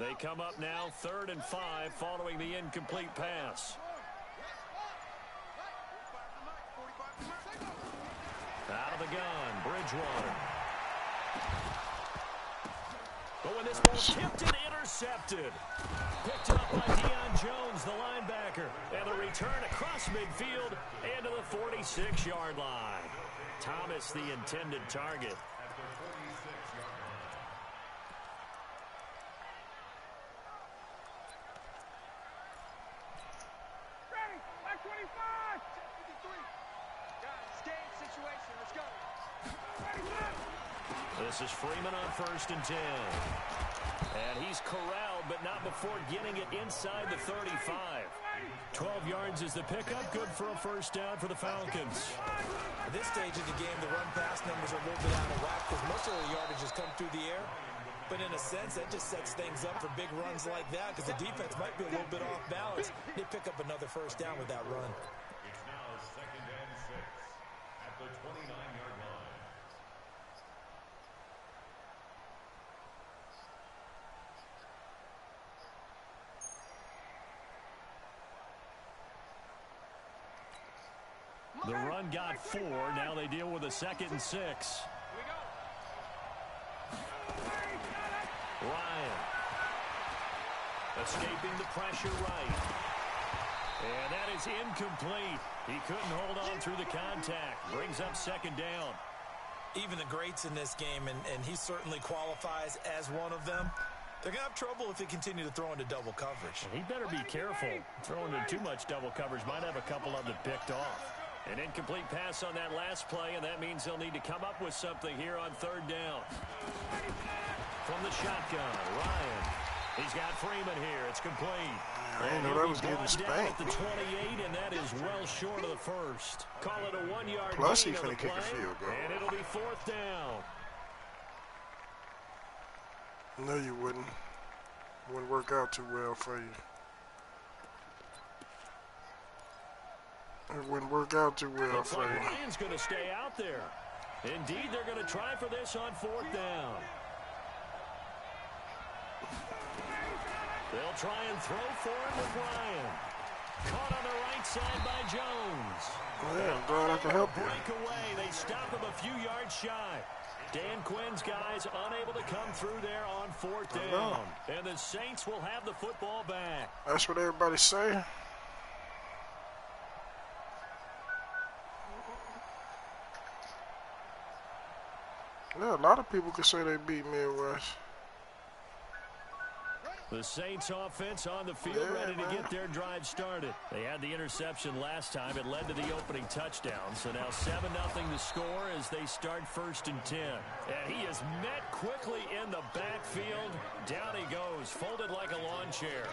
They come up now 3rd and 5 following the incomplete pass. Out of the gun, Bridgewater. But when this ball tipped and intercepted. Picked up by Deion Jones, the linebacker. And the return across midfield and to the 46-yard line. Thomas, the intended target. This is Freeman on 1st and 10. And he's corralled, but not before getting it inside the 35. 12 yards is the pickup. Good for a first down for the Falcons. At this stage of the game, the run-pass numbers are a little bit out of whack because most of the yardage has come through the air. But in a sense, that just sets things up for big runs like that because the defense might be a little bit off balance. They pick up another first down with that run. It's now 2nd and 6 at the 29-yard line. The run got 4. Now they deal with a 2nd and 6. Ryan. Escaping the pressure right. And that is incomplete. He couldn't hold on through the contact. Brings up 2nd down. Even the greats in this game, and he certainly qualifies as one of them, they're going to have trouble if they continue to throw into double coverage. He better be careful. Throwing into too much double coverage might have a couple of them picked off. An incomplete pass on that last play, and that means they'll need to come up with something here on 3rd down. From the shotgun, Ryan. He's got Freeman here. It's complete. I didn't know that was getting spanked. At the 28, and that is well short of the first. Call it a 1-yard Plus, gain he's on the finna kick play, a field goal. and it'll be 4th down. No, you wouldn't. Wouldn't work out too well for you. It wouldn't work out too well Looks for like you. Ryan's going to stay out there. Indeed, they're going to try for this on 4th down. They'll try and throw for him with Ryan. Caught on the right side by Jones. Yeah, I'm glad I can help you. Breakaway. They stop him a few yards shy. Dan Quinn's guys unable to come through there on 4th down. And the Saints will have the football back. That's what everybody's saying. Yeah, a lot of people could say they beat Midwest. The Saints offense on the field, ready to get their drive started. They had the interception last time. It led to the opening touchdown. So now 7-0 the score as they start 1st and 10. And he is met quickly in the backfield. Down he goes, folded like a lawn chair.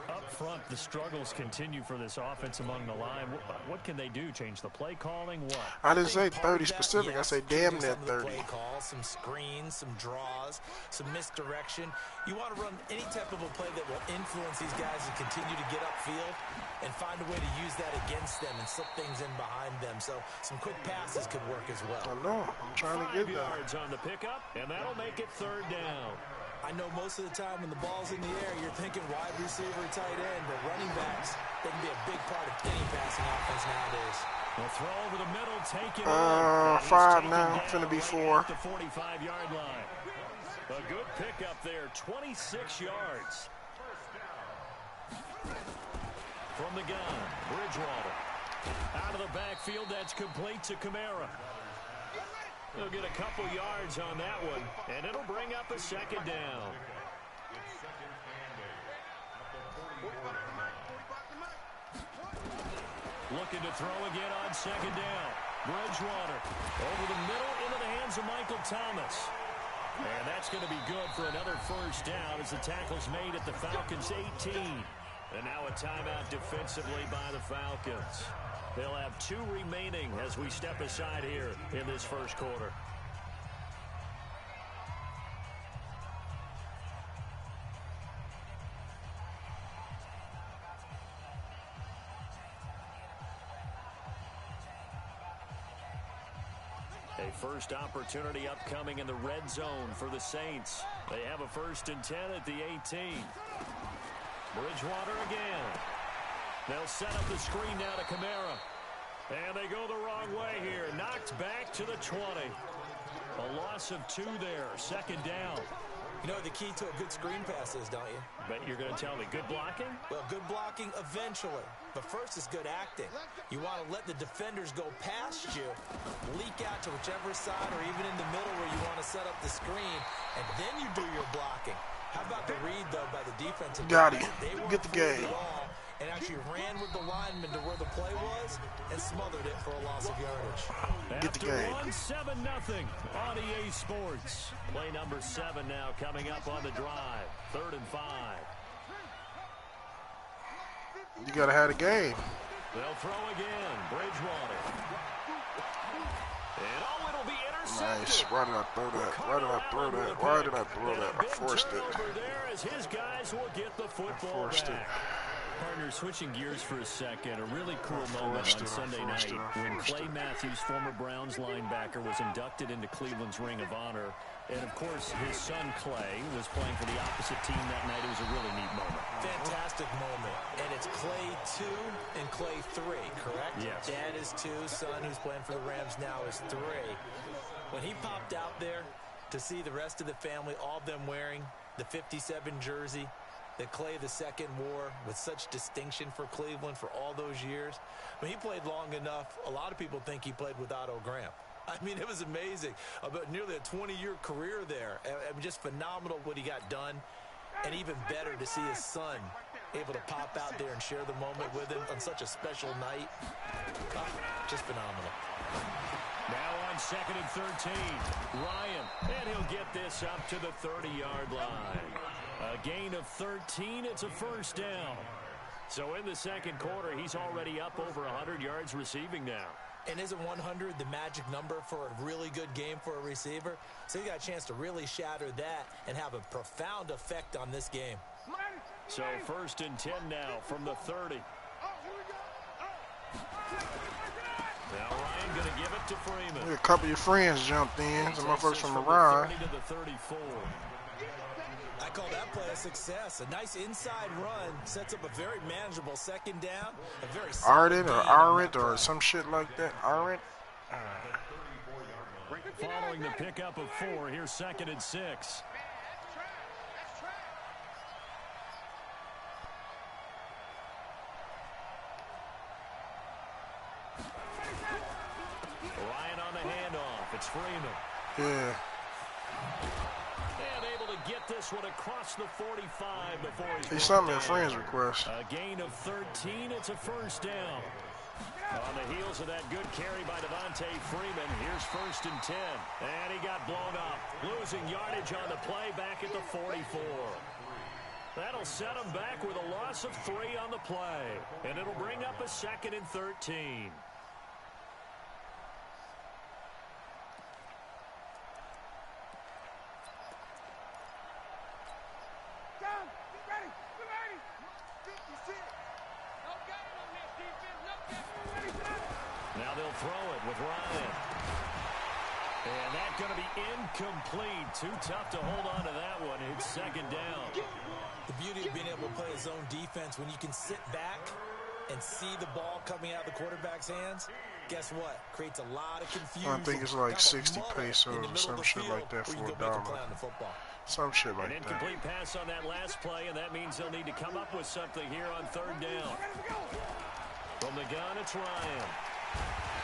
Up front, the struggles continue for this offense among the line. What can they do? Change the play calling? What? I didn't say 30 specific. Yes, I say damn near some of the 30. play calls, some screens, some draws, some misdirection. You want to run any type of a play that will influence these guys to continue to get upfield and find a way to use that against them and slip things in behind them. So some quick passes could work as well. I know. I'm trying to get 5 that. yards on the pickup, and that'll make it 3rd down. I know most of the time when the ball's in the air, you're thinking wide receiver, tight end, but running backs, they can be a big part of any passing offense nowadays. They'll throw over the middle, take it 5 now, finna be 4. At the 45-yard line. A good pickup there, 26 yards. From the gun, Bridgewater. Out of the backfield, that's complete to Kamara. They'll get a couple yards on that one, and it'll bring up a 2nd down. Looking to throw again on 2nd down. Bridgewater over the middle into the hands of Michael Thomas. And that's going to be good for another first down as the tackle's made at the Falcons' 18. And now a timeout defensively by the Falcons. They'll have 2 remaining as we step aside here in this first quarter. A first opportunity upcoming in the red zone for the Saints. They have a 1st and 10 at the 18. Bridgewater again. They'll set up the screen now to Kamara. And they go the wrong way here. Knocked back to the 20. A loss of 2 there. 2nd down. You know the key to a good screen pass is, don't you? Bet you're going to tell me good blocking? Well, good blocking eventually. But first is good acting. You want to let the defenders go past you, leak out to whichever side or even in the middle where you want to set up the screen, and then you do your blocking. How about the read, though, by the defensive Got it. They Get the game. And actually ran with the lineman to where the play was and smothered it for a loss of yardage. Get the game. After 1-7-0 on EA Sports. Play number 7 now coming up on the drive. 3rd and 5. You gotta have the game. They'll throw again. Bridgewater. And it'll be intercepted. Nice. Why did I throw that? Why did I throw that? Why did I throw that? I forced it. There as his guys will get the football back. Partner, switching gears for a second, a really cool moment on Sunday night when Clay Matthews, former Browns linebacker, was inducted into Cleveland's Ring of Honor. And, of course, his son Clay was playing for the opposite team that night. It was a really neat moment. Fantastic moment. And it's Clay 2 and Clay 3, correct? Yes. Dad is 2, son who's playing for the Rams now is 3. When he popped out there to see the rest of the family, all of them wearing the 57 jersey that Clay II wore with such distinction for Cleveland for all those years. I mean, he played long enough. A lot of people think he played with Otto Graham. I mean, it was amazing. About nearly a 20-year career there. I mean, just phenomenal what he got done. And even better to see his son able to pop out there and share the moment with him on such a special night. Just phenomenal. Now on 2nd and 13, Ryan. And he'll get this up to the 30-yard line. A gain of 13. It's a 1st down. So in the 2nd quarter, he's already up over 100 yards receiving now. And isn't 100 the magic number for a really good game for a receiver? So he got a chance to really shatter that and have a profound effect on this game. So 1st and 10 now from the 30. Now Ryan going to give it to Freeman. A couple of your friends jumped in. Some motherfuckers from Iran. To the 34. I call that play a success. A nice inside run sets up a very manageable 2nd down. A very Ardent or Arit or some shit like that. Arit. Following the pickup of 4, here's 2nd and 6. Ryan on the handoff. It's Freeman. Yeah. And able to get this one across the 45 before He sent me a friend's request. A gain of 13. It's a 1st down. On the heels of that good carry by Devontae Freeman, here's 1st and 10. And he got blown up. Losing yardage on the play back at the 44. That'll set him back with a loss of 3 on the play. And it'll bring up a 2nd and 13. Now they'll throw it with Ryan. And that's going to be incomplete. Too tough to hold on to that one. It's 2nd down. The beauty of being able to play his own defense when you can sit back and see the ball coming out of the quarterback's hands, guess what? Creates a lot of confusion. I think it's like 60 pesos or some shit like that for a dollar. Some shit like that. An incomplete pass on that last play, and that means they'll need to come up with something here on 3rd down. From the gun, it's Ryan.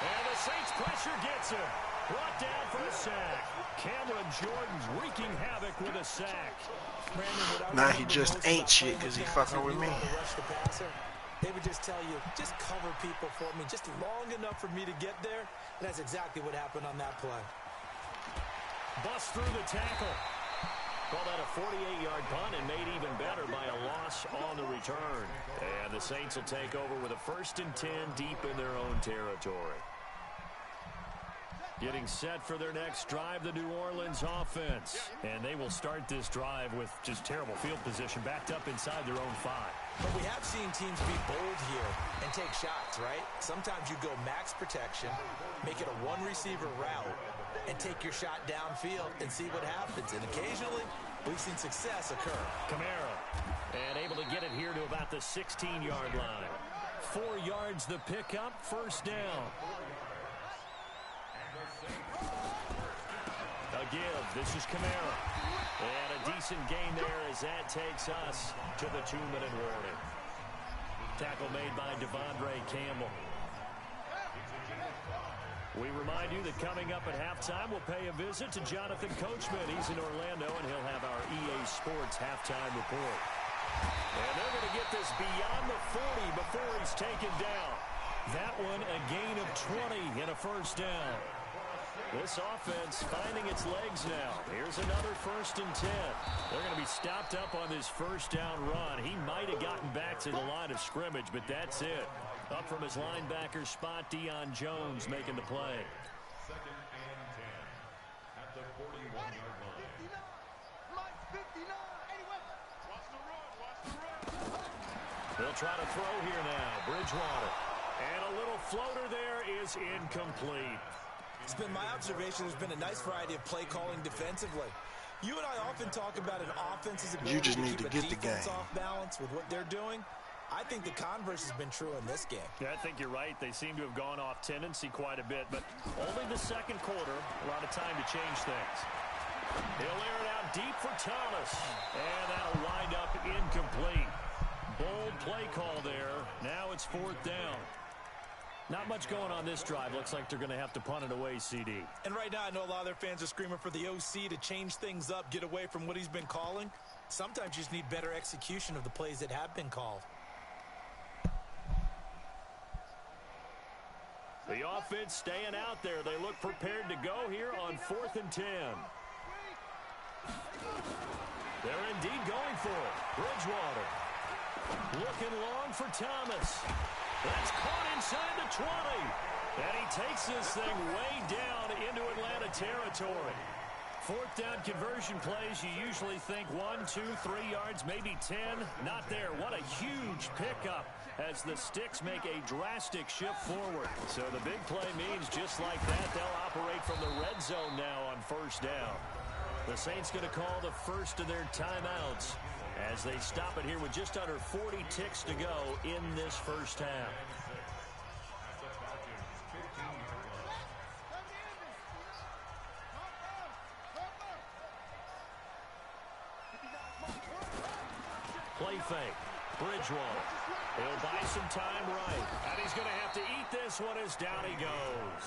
And the Saints pressure gets him. Brought down for a sack. Cameron Jordan's wreaking havoc with a sack. Now he just ain't shit because he fucking with me. They would just tell you, just cover people for me, just long enough for me to get there. And that's exactly what happened on that play. Bust through the tackle. Called out a 48-yard punt and made even better by a loss on the return. And the Saints will take over with a 1st and 10 deep in their own territory. Getting set for their next drive, the New Orleans offense. And they will start this drive with just terrible field position, backed up inside their own 5. But we have seen teams be bold here and take shots, right? Sometimes you go max protection, make it a one-receiver route, and take your shot downfield and see what happens. And occasionally, we've seen success occur. Camara, and able to get it here to about the 16-yard line. 4 yards the pickup, first down. A give, this is Camara. And a decent gain there as that takes us to the 2-minute warning. Tackle made by Devondre Campbell. We remind you that coming up at halftime, we'll pay a visit to Jonathan Coachman. He's in Orlando, and he'll have our EA Sports halftime report. And they're going to get this beyond the 40 before he's taken down. That one, a gain of 20 and a first down. This offense finding its legs now. Here's another 1st and 10. They're going to be stopped up on this first down run. He might have gotten back to the line of scrimmage, but that's it. Up from his linebacker spot, Deion Jones making the play. 2nd and 10 at the 41-yard line. They'll try to throw here now. Bridgewater. And a little floater there is incomplete. It's been my observation there's been a nice variety of play calling defensively. You and I often talk about an offense's ability just need to to keep get a the defense game off balance with what they're doing. I think the converse has been true in this game. Yeah, I think you're right. They seem to have gone off tendency quite a bit, but only the second quarter, a lot of time to change things. He'll air it out deep for Thomas, and that'll wind up incomplete. Bold play call there. Now it's 4th down. Not much going on this drive. Looks like they're going to have to punt it away, CD. And right now, I know a lot of their fans are screaming for the OC to change things up, get away from what he's been calling. Sometimes you just need better execution of the plays that have been called. The offense staying out there. They look prepared to go here on 4th and 10. They're indeed going for it. Bridgewater. Looking long for Thomas. That's caught inside the 20. And he takes this thing way down into Atlanta territory. 4th down conversion plays, you usually think 1, 2, 3 yards, maybe 10. Not there. What a huge pickup as the Sticks make a drastic shift forward. So the big play means just like that, they'll operate from the red zone now on 1st down. The Saints going to call the first of their timeouts as they stop it here with just under 40 ticks to go in this first half. Play fake. Bridgewater. He'll buy some time right. And he's going to have to eat this one as down he goes.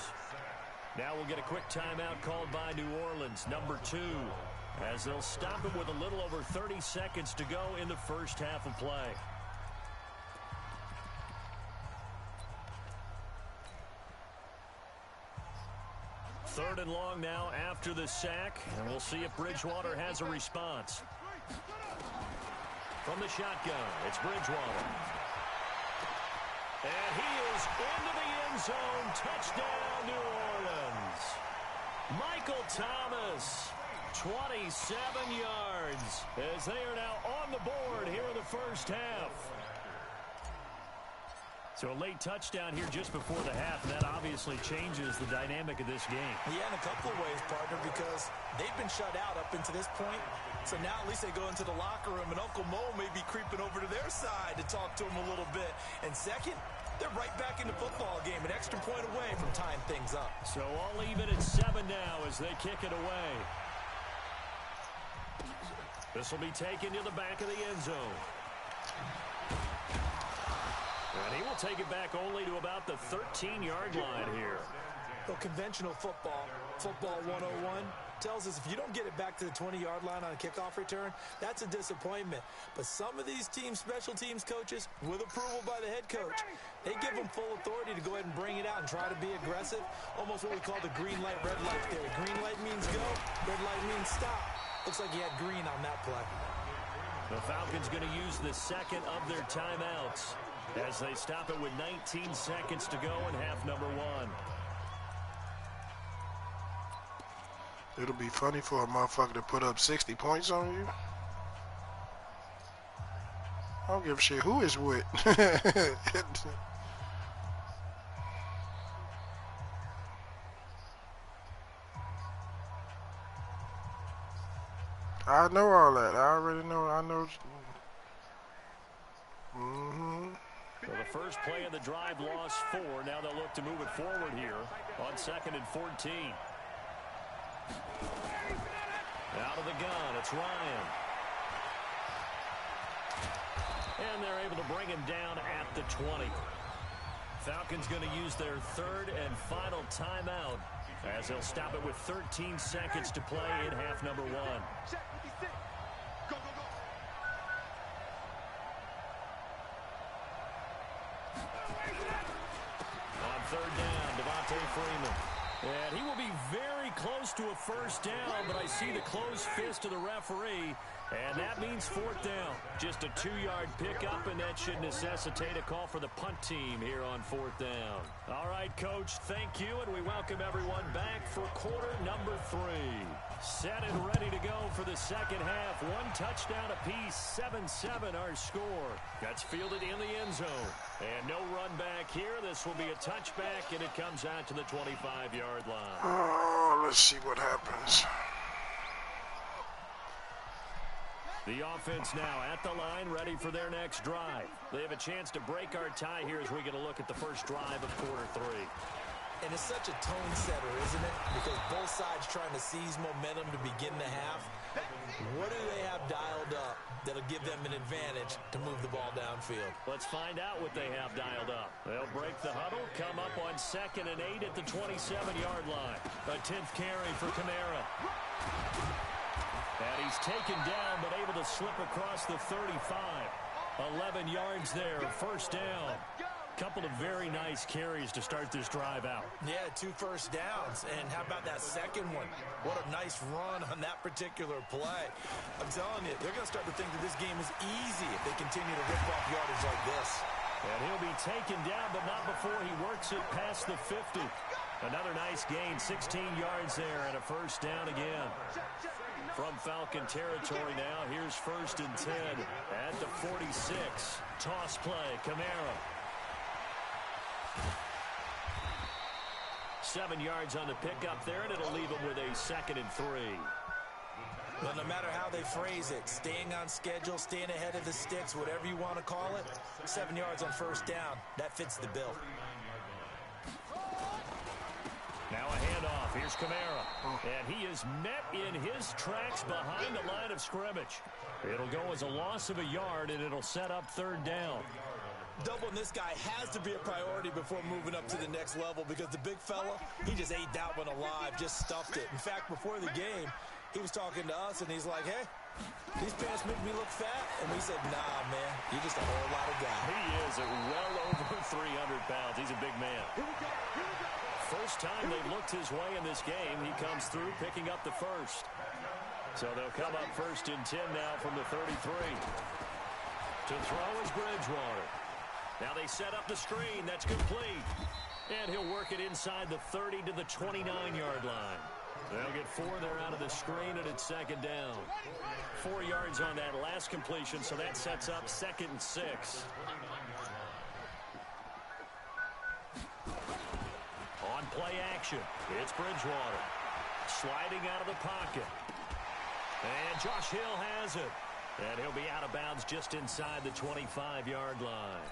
Now we'll get a quick timeout called by New Orleans, number 2. As they'll stop him with a little over 30 seconds to go in the first half of play. Third and long now after the sack, and we'll see if Bridgewater has a response. From the shotgun, it's Bridgewater. And he is into the end zone. Touchdown, New Orleans. Michael Thomas, 27 yards, as they are now on the board here in the first half. So a late touchdown here just before the half, and that obviously changes the dynamic of this game. Yeah, in a couple of ways, partner, because they've been shut out up until this point. So now at least they go into the locker room, and Uncle Mo may be creeping over to their side to talk to him a little bit. And second, they're right back in the football game, an extra point away from tying things up. So all even at 7 now as they kick it away. This will be taken to the back of the end zone. And he will take it back only to about the 13-yard line here. Well, conventional football 101, tells us if you don't get it back to the 20-yard line on a kickoff return, that's a disappointment. But some of these teams, special teams coaches, with approval by the head coach, they give them full authority to go ahead and bring it out and try to be aggressive. Almost what we call the green light, red light theory. Green light means go, red light means stop. Looks like he had green on that play. The Falcons going to use the second of their timeouts as they stop it with 19 seconds to go in half number 1. It'll be funny for a motherfucker to put up 60 points on you. I don't give a shit who is with. I know all that. I already know. I know. So the first play of the drive lost 4. Now they'll look to move it forward here on 2nd and 14. Out of the gun, it's Ryan. And they're able to bring him down at the 20. Falcons going to use their 3rd and final timeout as they'll stop it with 13 seconds to play in half number 1. On 3rd down, Devontae Freeman. And he will be very close to a first down, but I see the closed fist of the referee, and that means 4th down. Just a 2-yard pickup, and that should necessitate a call for the punt team here on 4th down. All right, Coach, thank you, and we welcome everyone back for quarter number 3. Set and ready to go for the second half. 1 touchdown apiece, 7-7 our score. That's fielded in the end zone. And no run back here. This will be a touchback, and it comes out to the 25-yard line. Oh, let's see what happens. The offense now at the line, ready for their next drive. They have a chance to break our tie here as we get a look at the first drive of quarter 3. And it's such a tone setter, isn't it? Because both sides trying to seize momentum to begin the half. What do they have dialed up that'll give them an advantage to move the ball downfield? Let's find out what they have dialed up. They'll break the huddle, come up on 2nd and 8 at the 27-yard line. A 10th carry for Kamara. And he's taken down, but able to slip across the 35. 11 yards there, first down. Couple of very nice carries to start this drive out. Yeah, 2 first downs. And how about that second one? What a nice run on that particular play. I'm telling you, they're going to start to think that this game is easy if they continue to rip off yardage like this. And he'll be taken down, but not before he works it past the 50. Another nice gain, 16 yards there, and a first down again. From Falcon territory now, here's 1st and 10 at the 46. Toss play, Kamara. 7 yards on the pickup there, and it'll leave them with a 2nd and 3. Well, no matter how they phrase it, staying on schedule, staying ahead of the sticks, whatever you want to call it, 7 yards on first down, that fits the bill. Now a handoff. Here's Kamara. And he is met in his tracks behind the line of scrimmage. It'll go as a loss of a yard, and it'll set up 3rd down. Doubling this guy has to be a priority before moving up to the next level because the big fella, he just ate that one alive, just stuffed it. In fact, before the game, he was talking to us, and he's like, hey, these pants make me look fat. And we said, nah, man, you're just a whole lot of guy. He is well over 300 pounds. He's a big man. First time they looked his way in this game, he comes through picking up the first. So they'll come up 1st and 10 now from the 33. To throw is Bridgewater. Now they set up the screen. That's complete. And he'll work it inside the 30 to the 29-yard line. They'll get 4 there out of the screen, and it's 2nd down. 4 yards on that last completion, so that sets up 2nd and 6. On play action, it's Bridgewater. Sliding out of the pocket. And Josh Hill has it. And he'll be out of bounds just inside the 25-yard line.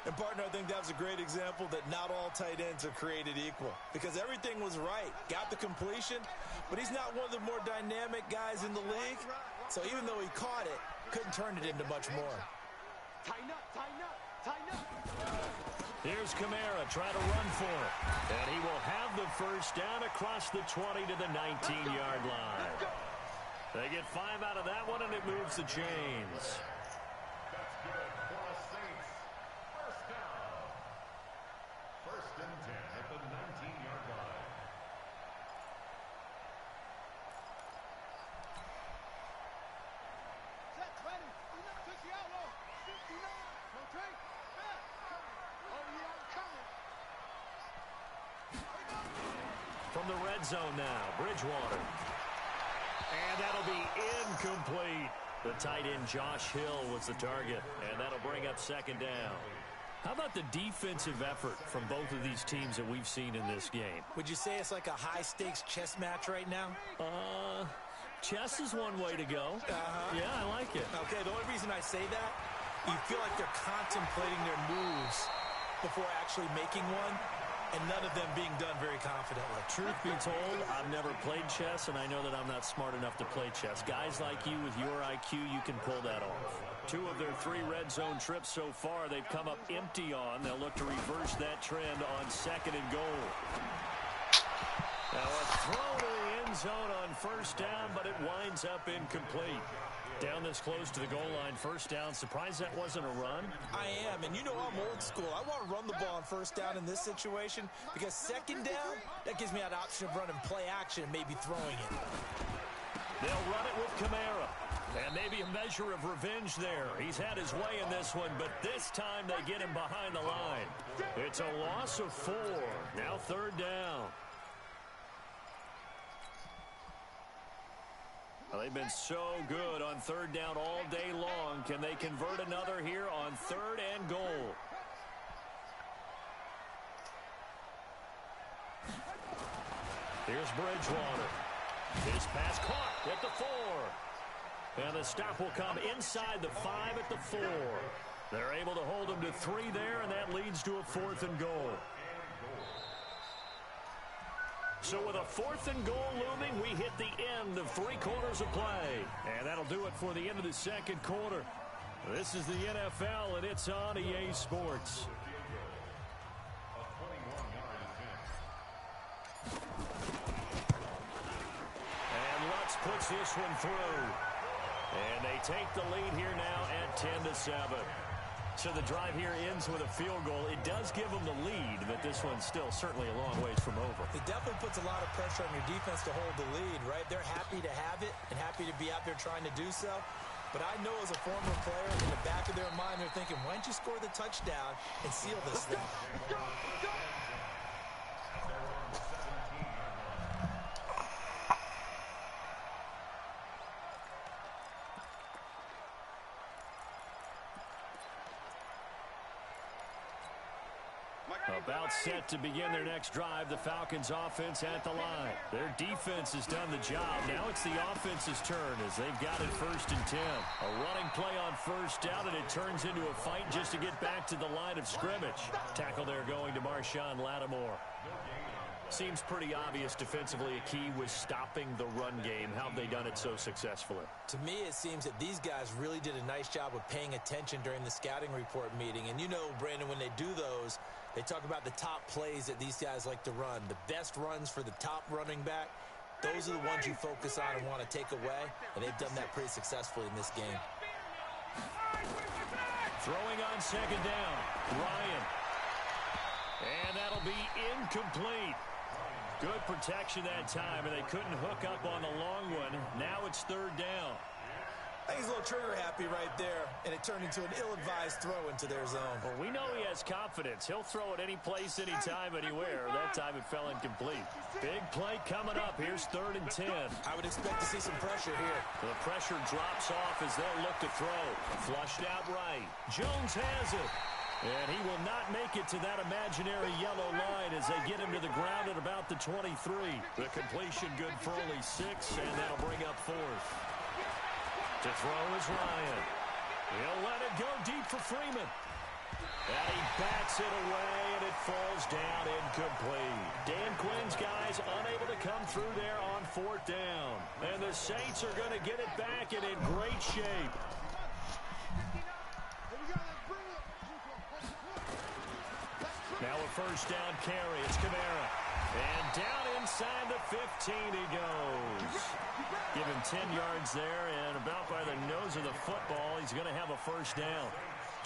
And, partner, I think that was a great example that not all tight ends are created equal. Because everything was right. Got the completion, but he's not one of the more dynamic guys in the league. So even though he caught it, couldn't turn it into much more. Tighten up, tighten up, tighten up. Here's Kamara trying to run for it. And he will have the first down across the 20 to the 19-yard line. They get 5 out of that one, and it moves the chains. From the red zone now, Bridgewater. And that'll be incomplete. The tight end Josh Hill was the target, and that'll bring up 2nd down. How about the defensive effort from both of these teams that we've seen in this game? Would you say it's like a high-stakes chess match right now? chess is one way to go. Yeah, I like it. Okay, the only reason I say that, you feel like they're contemplating their moves before actually making one, and none of them being done very confidently. Truth be told, I've never played chess, and I know that I'm not smart enough to play chess. Guys like you with your IQ, you can pull that off. 2 of their 3 red zone trips so far, they've come up empty on. They'll look to reverse that trend on 2nd and goal. Now a throw to the end zone on 1st down, but it winds up incomplete. Down this close to the goal line, 1st down. Surprised that wasn't a run? I am, and you know I'm old school. I want to run the ball on 1st down in this situation because 2nd down, that gives me that option of running play action and maybe throwing it. They'll run it with Kamara. And maybe a measure of revenge there. He's had his way in this one, but this time they get him behind the line. It's a loss of 4. Now 3rd down. Well, they've been so good on 3rd down all day long. Can they convert another here on 3rd and goal? Here's Bridgewater. His pass caught at the 4. And the stop will come inside the 5 at the 4. They're able to hold him to 3 there, and that leads to a 4th and goal. So with a 4th and goal looming, we hit the end of 3 quarters of play. And that'll do it for the end of the 2nd quarter. This is the NFL, and it's on EA Sports. And Lutz puts this one through. And they take the lead here now at 10-7. So the drive here ends with a field goal. It does give them the lead, but this one's still certainly a long ways from over. It definitely puts a lot of pressure on your defense to hold the lead, right? They're happy to have it and happy to be out there trying to do so. But I know as a former player, in the back of their mind, they're thinking, why don't you score the touchdown and seal this thing? About set to begin their next drive. The Falcons offense at the line. Their defense has done the job. Now it's the offense's turn as they've got it 1st and 10. A running play on 1st down, and it turns into a fight just to get back to the line of scrimmage. Tackle there going to Marshawn Lattimore. Seems pretty obvious defensively a key was stopping the run game. How have they done it so successfully? To me, it seems that these guys really did a nice job of paying attention during the scouting report meeting. And you know, Brandon, when they do those, they talk about the top plays that these guys like to run. The best runs for the top running back, those are the ones you focus on and want to take away. And they've done that pretty successfully in this game. Throwing on 2nd down, Ryan. And that'll be incomplete. Good protection that time, and they couldn't hook up on the long one. Now it's 3rd down. I think he's a little trigger happy right there, and it turned into an ill-advised throw into their zone. Well, we know he has confidence. He'll throw it any place, anytime, anywhere. That time it fell incomplete. Big play coming up. Here's 3rd and 10. I would expect to see some pressure here. The pressure drops off as they'll look to throw. Flushed out right. Jones has it. And he will not make it to that imaginary yellow line as they get him to the ground at about the 23. The completion good for only 6, and that'll bring up 4th. To throw is Ryan. He'll let it go deep for Freeman. And he bats it away, and it falls down incomplete. Dan Quinn's guys unable to come through there on 4th down. And the Saints are going to get it back and in great shape. Now a 1st down carry. It's Kamara. And down inside the 15 he goes. Give him 10 yards there, and about by the nose of the football, he's going to have a 1st down.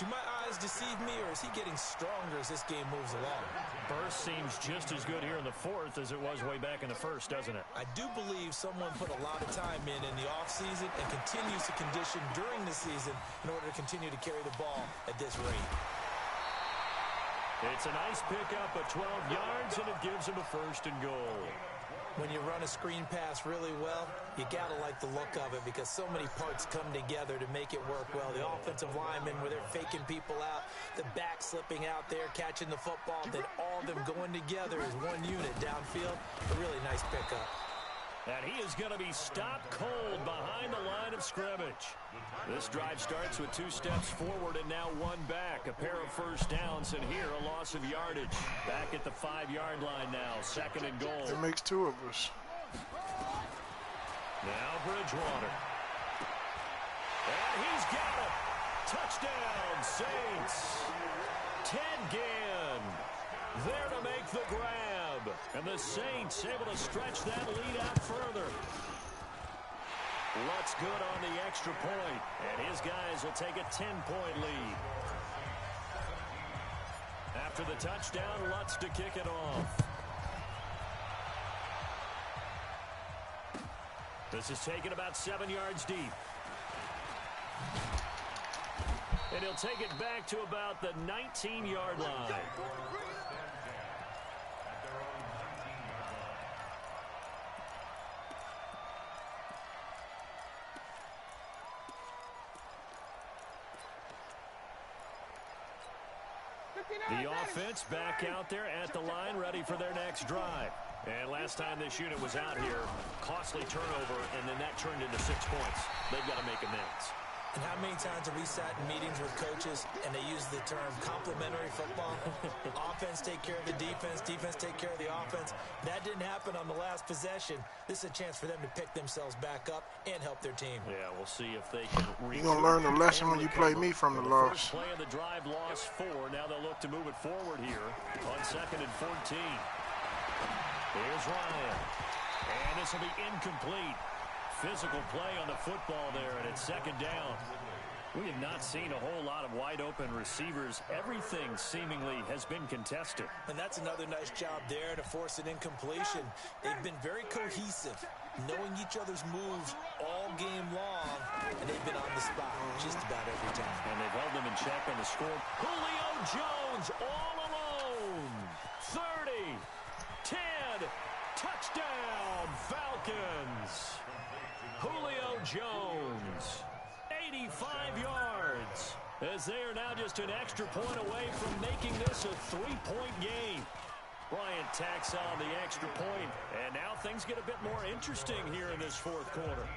Do my eyes deceive me, or is he getting stronger as this game moves along? Burst seems just as good here in the 4th as it was way back in the 1st, doesn't it? I do believe someone put a lot of time in the offseason and continues to condition during the season in order to continue to carry the ball at this rate. It's a nice pickup of 12 yards, and it gives him a 1st and goal. When you run a screen pass really well, you got to like the look of it because so many parts come together to make it work well. The offensive linemen, where they're faking people out, the back slipping out there, catching the football, then all of them going together as one unit downfield. A really nice pickup. And he is going to be stopped cold behind the line of scrimmage. This drive starts with 2 steps forward and now 1 back. A pair of first downs, and here a loss of yardage. Back at the 5-yard line now, 2nd and goal. It makes 2 of us. Now Bridgewater. And he's got it. Touchdown, Saints. Ted Ginn there to make the grab. And the Saints able to stretch that lead out further. Lutz good on the extra point, and his guys will take a 10-point lead. After the touchdown, Lutz to kick it off. This is taken about 7 yards deep. And he'll take it back to about the 19-yard line. The offense back out there at the line, ready for their next drive. And last time this unit was out here, costly turnover, and then that turned into 6 points. They've got to make amends. And how many times have we sat in meetings with coaches and they use the term complementary football? Offense take care of the defense, defense take care of the offense. That didn't happen on the last possession. This is a chance for them to pick themselves back up and help their team. Yeah, we'll see if they can. You're going to learn the lesson when you play me from the loss. First play of the drive, lost 4. Now they'll look to move it forward here on 2nd and 14. Here's Ryan. And this will be incomplete. Physical play on the football there, and it's 2nd down. We have not seen a whole lot of wide-open receivers. Everything seemingly has been contested. And that's another nice job there to force an incompletion. They've been very cohesive, knowing each other's moves all game long, and they've been on the spot just about every time. And they've held them in check on the score. Julio Jones all alone. 30, 10, touchdown, Falcons. Julio Jones, 85 yards, as they are now just an extra point away from making this a 3-point game. Bryant tacks on the extra point, and now things get a bit more interesting here in this 4th quarter.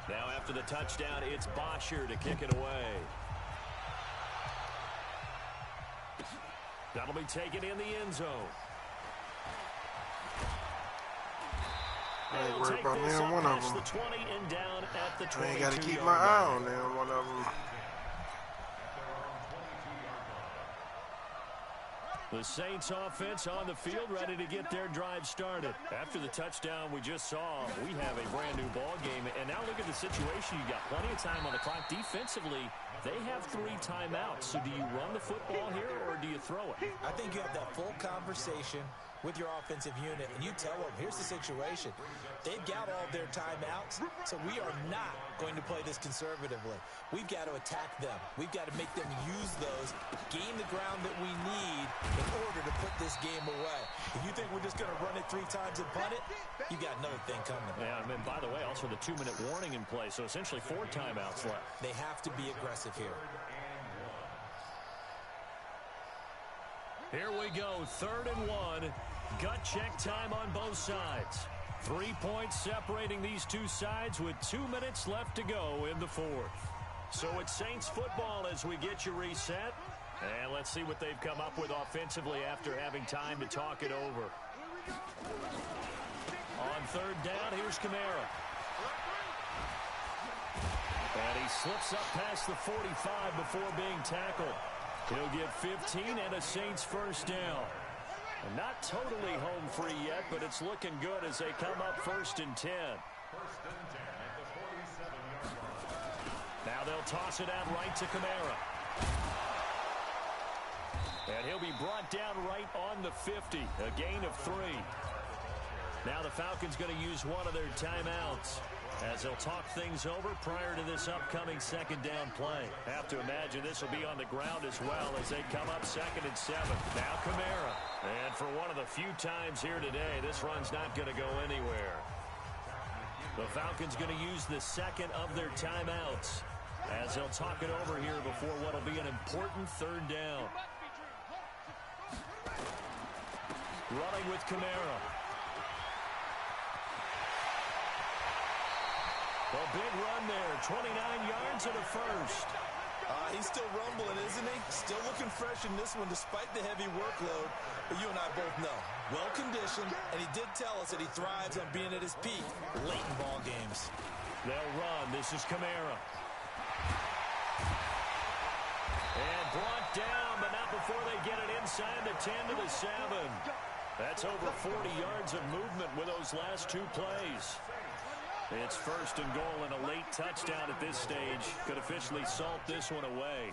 Now after the touchdown, it's Bosher to kick it away. That'll be taken in the end zone. I ain't worried about me on one of them. I ain't got to keep my eye on them, one of them. The Saints offense on the field, ready to get their drive started. After the touchdown we just saw, we have a brand new ball game. And now look at the situation. You got plenty of time on the clock. Defensively, they have 3 timeouts. So do you run the football here or do you throw it? I think you have that full conversation with your offensive unit, and you tell them, here's the situation. They've got all their timeouts, so we are not going to play this conservatively. We've got to attack them. We've got to make them use those, gain the ground that we need in order to put this game away. If you think we're just going to run it 3 times and punt it, you got another thing coming. Yeah, and by the way, also the 2-minute warning in play, so essentially 4 timeouts left. They have to be aggressive here. Here we go, 3rd and 1. Gut check time on both sides. 3 points separating these two sides with 2 minutes left to go in the 4th. So it's Saints football as we get you reset. And let's see what they've come up with offensively after having time to talk it over. On 3rd down, here's Kamara. And he slips up past the 45 before being tackled. He'll get 15 and a Saints first down. And not totally home free yet, but it's looking good as they come up 1st and 10. Now they'll toss it out right to Kamara. And he'll be brought down right on the 50, a gain of 3. Now the Falcons going to use one of their timeouts as they'll talk things over prior to this upcoming 2nd down play. Have to imagine this will be on the ground as well as they come up 2nd and 7. Now Kamara. And for one of the few times here today, this run's not going to go anywhere. The Falcons going to use the 2nd of their timeouts as they'll talk it over here before what will be an important 3rd down. Running with Kamara. A big run there. 29 yards and a first. He's still rumbling, isn't he? Still looking fresh in this one despite the heavy workload. But you and I both know, well-conditioned, and he did tell us that he thrives on being at his peak late in ball games. They'll run. This is Kamara. And brought down, but not before they get it inside the 10 to the 7. That's over 40 yards of movement with those last two plays. It's first and goal and a late touchdown at this stage. Could officially salt this one away.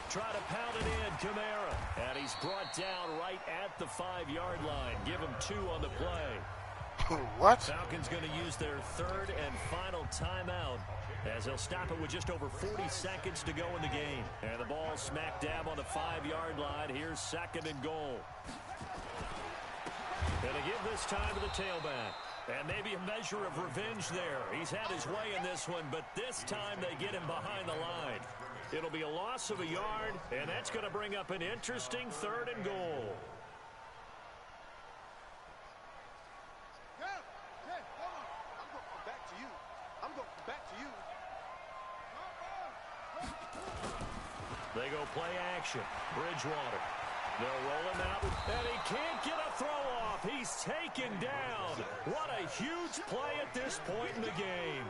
Try to pound it in, Kamara. And he's brought down right at the 5-yard line. Give him 2 on the play. What? Falcons going to use their third and final timeout as they'll stop it with just over 40 seconds to go in the game. And the ball smack dab on the 5-yard line. Here's second and goal. And they give this time to the tailback. And maybe a measure of revenge there. He's had his way in this one, but this time they get him behind the line. It'll be a loss of a yard, and that's going to bring up an interesting third and goal. They go play action. Bridgewater. They'll roll him out, and he can't get a throw off. He's taken down. What a huge play at this point in the game.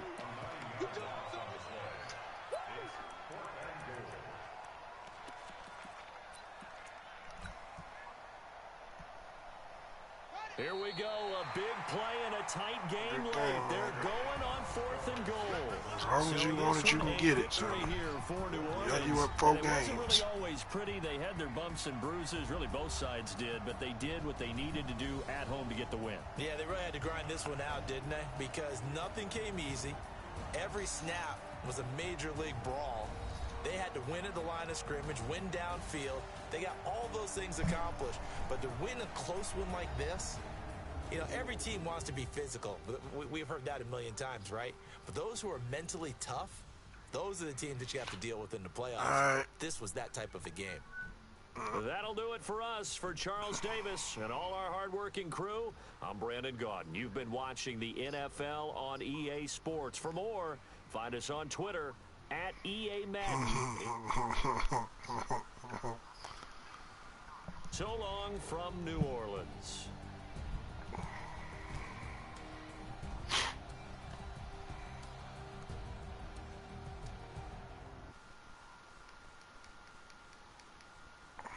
Here we go, a big play in a tight game late. They're going on 4th and goal. As long as you want it, you can get it. So. Yeah, you went 4 games. It wasn't really always pretty. They had their bumps and bruises. Really, both sides did. But they did what they needed to do at home to get the win. Yeah, they really had to grind this one out, didn't they? Because nothing came easy. Every snap was a major league brawl. They had to win at the line of scrimmage, win downfield. They got all those things accomplished. But to win a close one like this, you know, every team wants to be physical. We've heard that a million times, right? But those who are mentally tough, those are the teams that you have to deal with in the playoffs. This was that type of a game. That'll do it for us. For Charles Davis and all our hardworking crew, I'm Brandon Gaudin. You've been watching the NFL on EA Sports. For more, find us on Twitter at EA Madden. So long from New Orleans.